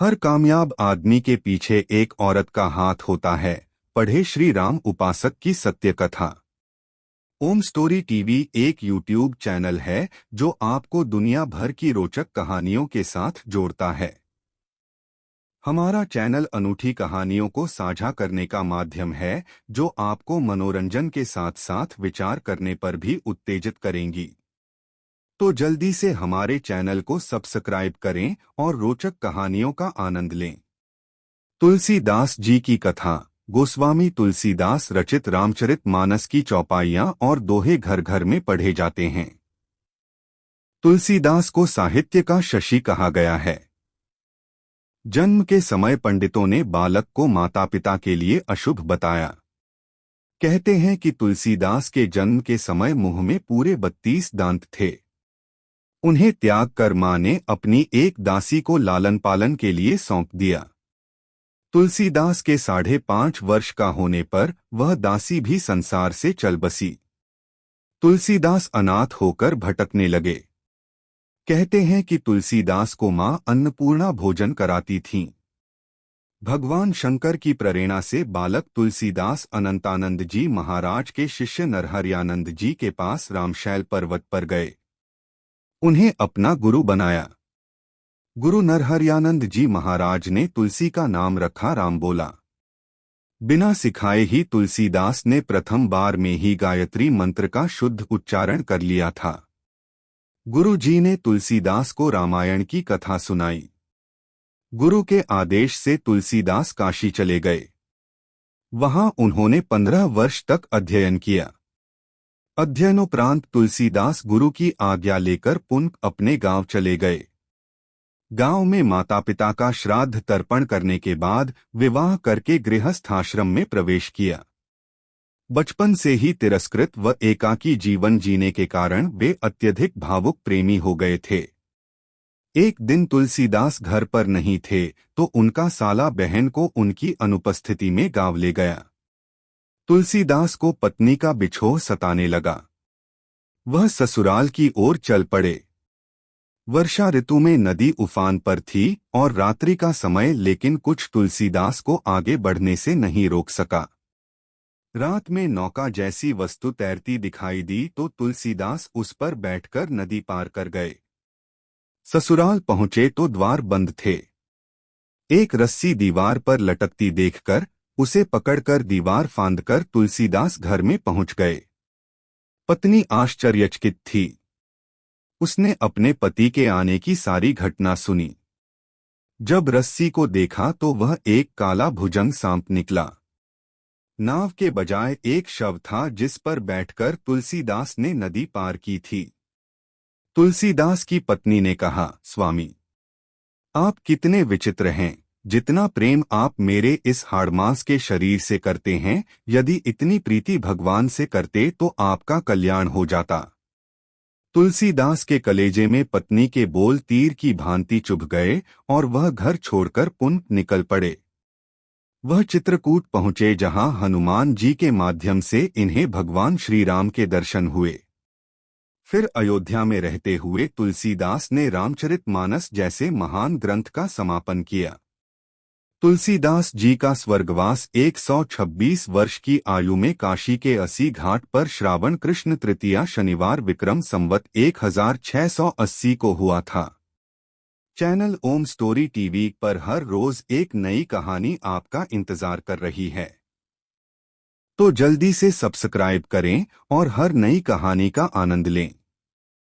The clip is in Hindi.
हर कामयाब आदमी के पीछे एक औरत का हाथ होता है। पढ़े श्री राम उपासक की सत्य कथा। ओम स्टोरी टीवी एक यूट्यूब चैनल है जो आपको दुनिया भर की रोचक कहानियों के साथ जोड़ता है। हमारा चैनल अनूठी कहानियों को साझा करने का माध्यम है जो आपको मनोरंजन के साथ साथ विचार करने पर भी उत्तेजित करेंगी। तो जल्दी से हमारे चैनल को सब्सक्राइब करें और रोचक कहानियों का आनंद लें। तुलसीदास जी की कथा। गोस्वामी तुलसीदास रचित रामचरित मानस की चौपाइयाँ और दोहे घर घर में पढ़े जाते हैं। तुलसीदास को साहित्य का शशि कहा गया है। जन्म के समय पंडितों ने बालक को माता पिता के लिए अशुभ बताया। कहते हैं कि तुलसीदास के जन्म के समय मुंह में पूरे 32 दांत थे। उन्हें त्याग कर मां ने अपनी एक दासी को लालन पालन के लिए सौंप दिया। तुलसीदास के 5.5 वर्ष का होने पर वह दासी भी संसार से चल बसी। तुलसीदास अनाथ होकर भटकने लगे। कहते हैं कि तुलसीदास को मां अन्नपूर्णा भोजन कराती थीं। भगवान शंकर की प्रेरणा से बालक तुलसीदास अनंतानंद जी महाराज के शिष्य नरहरियानंद जी के पास रामशैल पर्वत पर गए। उन्हें अपना गुरु बनाया। गुरु नरहरियानंद जी महाराज ने तुलसी का नाम रखा राम बोला। बिना सिखाए ही तुलसीदास ने प्रथम बार में ही गायत्री मंत्र का शुद्ध उच्चारण कर लिया था। गुरु जी ने तुलसीदास को रामायण की कथा सुनाई। गुरु के आदेश से तुलसीदास काशी चले गए। वहां उन्होंने 15 वर्ष तक अध्ययन किया। अध्ययनोपरांत तुलसीदास गुरु की आज्ञा लेकर पुनः अपने गांव चले गए। गांव में माता पिता का श्राद्ध तर्पण करने के बाद विवाह करके गृहस्थ आश्रम में प्रवेश किया। बचपन से ही तिरस्कृत व एकाकी जीवन जीने के कारण वे अत्यधिक भावुक प्रेमी हो गए थे। एक दिन तुलसीदास घर पर नहीं थे तो उनका साला बहन को उनकी अनुपस्थिति में गांव ले गया। तुलसीदास को पत्नी का बिछोह सताने लगा। वह ससुराल की ओर चल पड़े। वर्षा ऋतु में नदी उफान पर थी और रात्रि का समय, लेकिन कुछ तुलसीदास को आगे बढ़ने से नहीं रोक सका। रात में नौका जैसी वस्तु तैरती दिखाई दी तो तुलसीदास उस पर बैठकर नदी पार कर गए। ससुराल पहुंचे तो द्वार बंद थे। एक रस्सी दीवार पर लटकती देखकर उसे पकड़कर दीवार फांदकर तुलसीदास घर में पहुंच गए। पत्नी आश्चर्यचकित थी। उसने अपने पति के आने की सारी घटना सुनी। जब रस्सी को देखा तो वह एक काला भुजंग सांप निकला। नाव के बजाय एक शव था जिस पर बैठकर तुलसीदास ने नदी पार की थी। तुलसीदास की पत्नी ने कहा, स्वामी, आप कितने विचित्र हैं। जितना प्रेम आप मेरे इस हाड़मांस के शरीर से करते हैं, यदि इतनी प्रीति भगवान से करते तो आपका कल्याण हो जाता। तुलसीदास के कलेजे में पत्नी के बोल तीर की भांति चुभ गए और वह घर छोड़कर पुनः निकल पड़े। वह चित्रकूट पहुंचे जहां हनुमान जी के माध्यम से इन्हें भगवान श्री राम के दर्शन हुए। फिर अयोध्या में रहते हुए तुलसीदास ने रामचरित मानस जैसे महान ग्रंथ का समापन किया। तुलसीदास जी का स्वर्गवास 126 वर्ष की आयु में काशी के 80 घाट पर श्रावण कृष्ण तृतीया शनिवार विक्रम संवत 1680 को हुआ था। चैनल ओम स्टोरी टीवी पर हर रोज एक नई कहानी आपका इंतजार कर रही है। तो जल्दी से सब्सक्राइब करें और हर नई कहानी का आनंद लें।